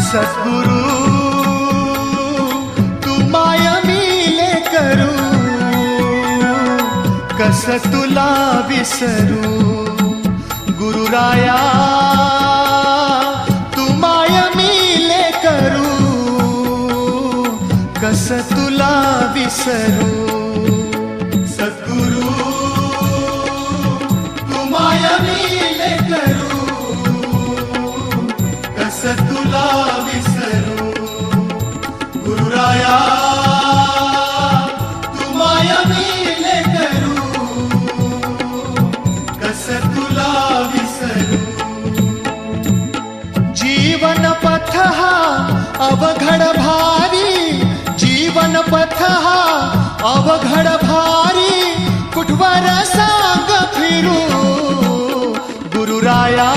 सद्गुरु तू माय मिले करू, कस तुला विसरू. गुरुराया तू माय मिले करू, कस तुला विसरू. सद्गुरु तू माय मिले करू, कस तुला विसरू. गुरुराया तू माय मिले करू, कस तुला विसरू. जीवन पथ हा अवघड भारी, जीवन पथ हा अवघड भारी, कुठवर सांग फिरू. गुरुराया